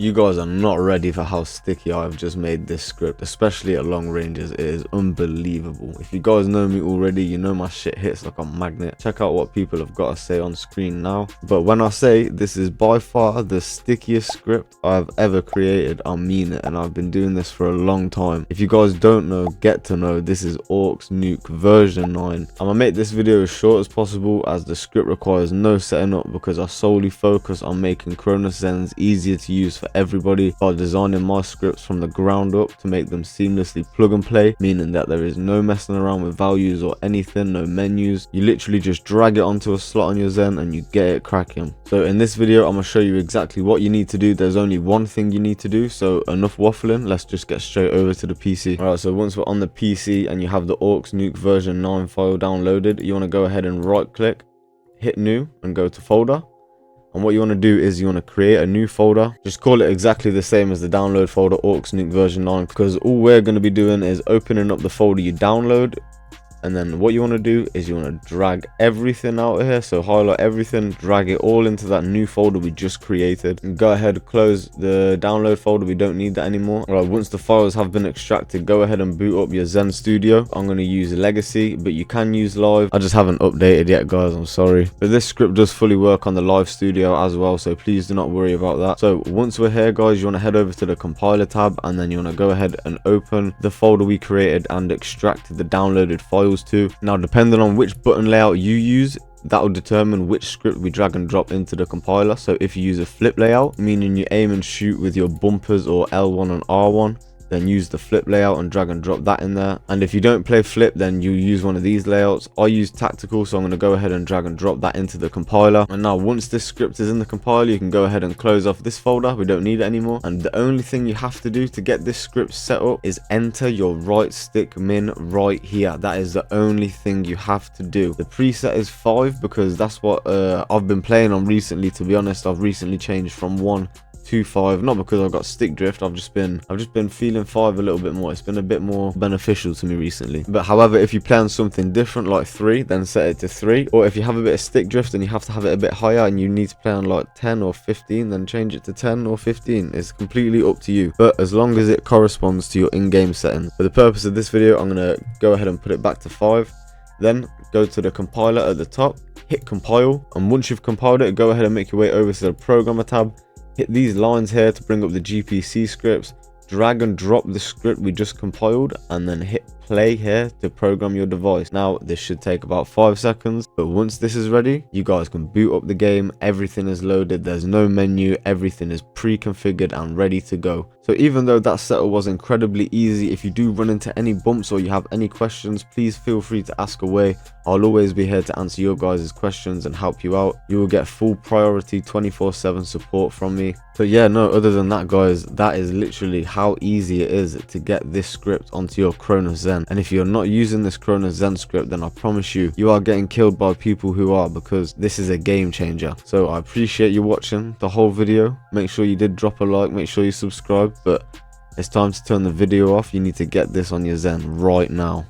You guys are not ready for how sticky I've just made this script, especially at long ranges. It is unbelievable. If you guys know me already, you know my shit hits like a magnet. Check out what people have got to say on screen now. But when I say this is by far the stickiest script I've ever created, I mean it, and I've been doing this for a long time. If you guys don't know, get to know. This is NUKE version 9. I'm gonna make this video as short as possible, as the script requires no setting up, because I solely focus on making Cronus Zens easier to use for everybody by designing my scripts from the ground up to make them seamlessly plug and play, meaning that there is no messing around with values or anything, no menus. You literally just drag it onto a slot on your Zen and you get it cracking. So in this video I'm going to show you exactly what you need to do. There's only one thing you need to do, so enough waffling, let's just get straight over to the PC. Alright, so once we're on the PC and you have the NUKE version 9 file downloaded, you want to go ahead and right click, hit new and go to folder. And what you want to do is you want to create a new folder. Just call it exactly the same as the download folder, NUKE version 9, because all we're going to be doing is opening up the folder you download. And then what you want to do is you want to drag everything out of here. So highlight everything, drag it all into that new folder we just created, and go ahead, close the download folder. We don't need that anymore. All right, once the files have been extracted, go ahead and boot up your Zen Studio. I'm going to use legacy, but you can use live. I just haven't updated yet, guys, I'm sorry. But this script does fully work on the live studio as well, so please do not worry about that. So once we're here, guys, you want to head over to the compiler tab, and then you want to go ahead and open the folder we created and extract the downloaded files to. Now, depending on which button layout you use, that will determine which script we drag and drop into the compiler. So if you use a flip layout, meaning you aim and shoot with your bumpers or L1 and R1, then use the flip layout and drag and drop that in there. And if you don't play flip, then you use one of these layouts. I use tactical, so I'm going to go ahead and drag and drop that into the compiler. And now once this script is in the compiler, you can go ahead and close off this folder. We don't need it anymore. And the only thing you have to do to get this script set up is enter your right stick min right here. That is the only thing you have to do. The preset is 5 because that's what I've been playing on recently. To be honest, I've recently changed from 1 to 5, not because I've got stick drift. I've just been feeling 5 a little bit more. It's been a bit more beneficial to me recently. But however, if you plan something different like 3, then set it to 3. Or if you have a bit of stick drift and you have to have it a bit higher and you need to play on like 10 or 15, then change it to 10 or 15. It's completely up to you, but as long as it corresponds to your in-game settings. For the purpose of this video, I'm gonna go ahead and put it back to 5. Then go to the compiler at the top, hit compile, and once you've compiled it, go ahead and make your way over to the programmer tab. Hit these lines here to bring up the GPC scripts, drag and drop the script we just compiled, and then hit play here to program your device. Now this should take about 5 seconds, but once this is ready, you guys can boot up the game. Everything is loaded, there's no menu, everything is pre-configured and ready to go. So even though that setup was incredibly easy, if you do run into any bumps or you have any questions, please feel free to ask away. I'll always be here to answer your guys' questions and help you out. You will get full priority 24/7 support from me. So yeah, no, other than that, guys, that is literally how easy it is to get this script onto your Cronus Zen. And if you're not using this Cronus Zen script, then I promise you, you are getting killed by people who are, because this is a game changer. So I appreciate you watching the whole video. Make sure you did drop a like, make sure you subscribe, but it's time to turn the video off. You need to get this on your Zen right now.